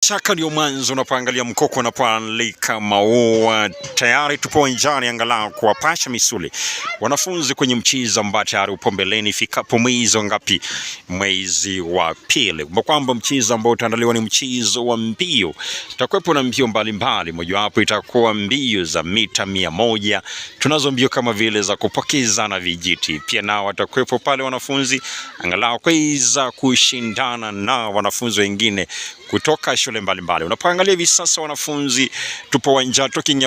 shaka ndio mwanzo unapoangalia mkoko unapoalika maua. Tayari tupo uwanjani angalau kuwapasha misuli wanafunzi kwenye mchezo ambao tayari upo mbeleni fikapo mwezi wa pili. Kwa kwamba mchezo ambao utaandaliwa ni mchezo wa mbio. Tutakuwepo na mbio mbalimbali, mojawapo itakuwa mbio za mita 100. Tunazo mbio kama vile za kupokezana vijiti. Pia nao watakuwepo pale wanafunzi angalau kuweza kushindana na wanafunzi wengine kutoka shule mbalimbali. Unapoangalia hivi sasa wanafunzi tupo uwanjani talking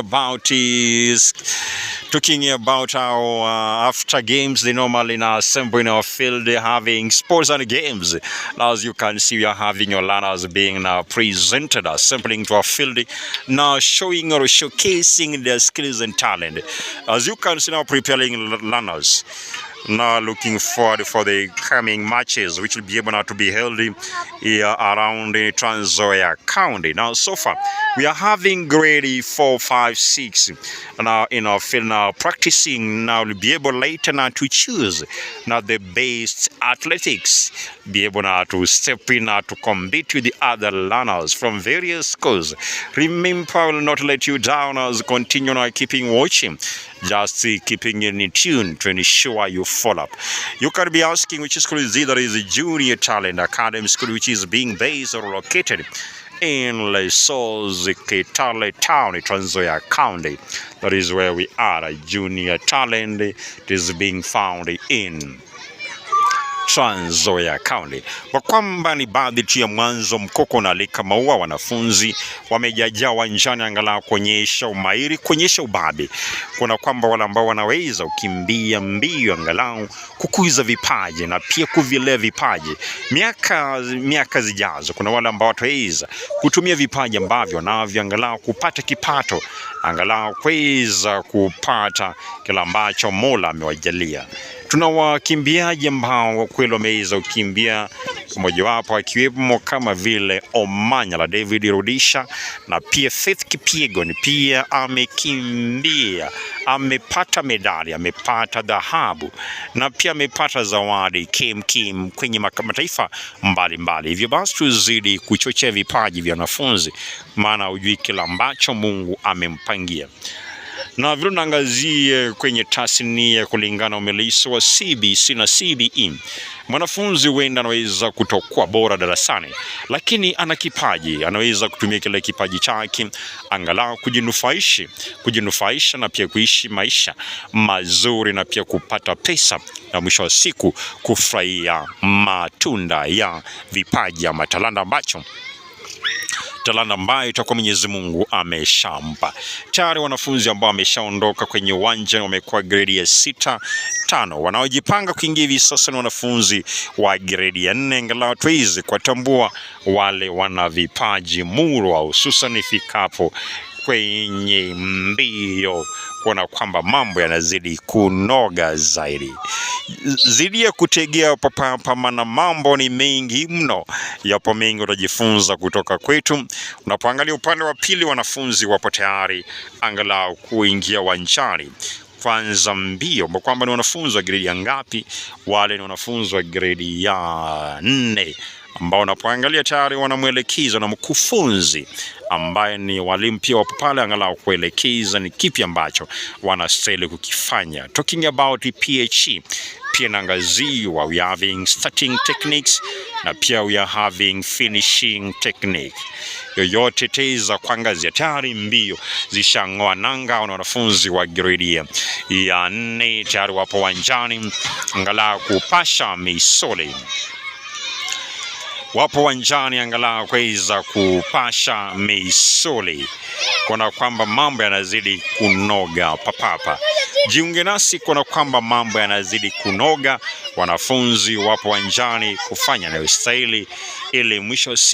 about our after games. They normally now assemble in our field having sports and games. Now as you can see, we are having your learners being now presented, assembling to our field, now showing or showcasing their skills and talent. As you can see now, preparing learners now looking forward for the coming matches which will be able now to be held here around Trans Nzoia County. Now so far we are having grade 4, 5, 6 now in our field now practicing. Now we'll be able later now to choose now the best athletics, be able now to step in now to compete with the other learners from various schools. Remember, I will not let you down as continue now keeping watching, just keeping in tune to ensure you follow up. You can be asking which school is it? That is a Junior Talent Academy school, which is being based or located in Lesos, Kitale Town, Trans Nzoia County. That is where we are. A Junior Talent. It is being found in Trans Nzoia County. Kwa kwamba ni baadhi tu ya mwanzo mkoko unalika maua, wanafunzi wamejajaa uwanjani angalau kuonyesha umahiri, kuonyesha ubabe. Kuna kwamba wale ambao wanaweza ukimbia mbio angalau kukuza vipaji na pia kuvilea vipaji miaka zijazo. Kuna wale ambao wataweza kutumia vipaji ambavyo navyo angalau kupata kipato, angalau kuweza kupata kile ambacho Mola amewajalia. Tuna wakimbiaji ambao kweli wameweza kukimbia, mmoja wapo akiwemo kama vile Omanyala David Rudisha na pia Faith Kipyegon. Pia amekimbia, amepata medali, amepata dhahabu na pia amepata zawadi Kim kwenye mataifa mbalimbali. Hivyo basi tuzidi kuchochea vipaji vya wanafunzi, maana hujui kila ambacho Mungu amempangia. Na vile naangazie kwenye tasnia kulingana umeliso wa CBC na CBE, mwanafunzi huenda anaweza kutokuwa bora darasani, lakini ana kipaji, anaweza kutumia kile kipaji chake angalau kujinufaisha na pia kuishi maisha mazuri na pia kupata pesa, na mwisho wa siku kufurahia matunda ya vipaji ama talanta ambayo itakuwa Mwenyezi Mungu ameshampa. Tayari wanafunzi ambao wameshaondoka kwenye uwanja wamekuwa grade ya 6, 5. Wanaojipanga kuingia hivi sasa ni wanafunzi wa grade ya 4, angalau tuweze kuwatambua wale wana vipaji murwa, hususan ifikapo kwenye mbio, kuona kwamba mambo yanazidi kunoga zaidi. Zidi ya kutegea papa, maana mambo ni mengi mno. Yapo mengi utajifunza kutoka kwetu. Unapoangalia upande wa pili, wanafunzi wapo tayari angalau kuingia uwanjani. Kwanza mbio, kwamba ni wanafunzi wa grade ya ngapi? Wale ni wanafunzi wa grade ya 4 ambao unapoangalia tayari wanamwelekeza na mkufunzi ambaye ni walimu pia wapo pale angalau kuelekeza ni kipi ambacho wanastahili kukifanya. Talking about the PHE, pia naangaziwa we are having starting techniques na pia we are having finishing technique. Yoyote teza kuangazia tayari mbio zishangoa nanga. Wanafunzi wa grade ya 4 tayari wapo uwanjani angalau kupasha misuli. Wapo uwanjani angalau kuweza kupasha misuli, kuna kwamba mambo yanazidi kunoga papapa. Jiunge nasi kuna kwamba mambo yanazidi kunoga. Wanafunzi wapo uwanjani kufanya na ustahili ili mwisho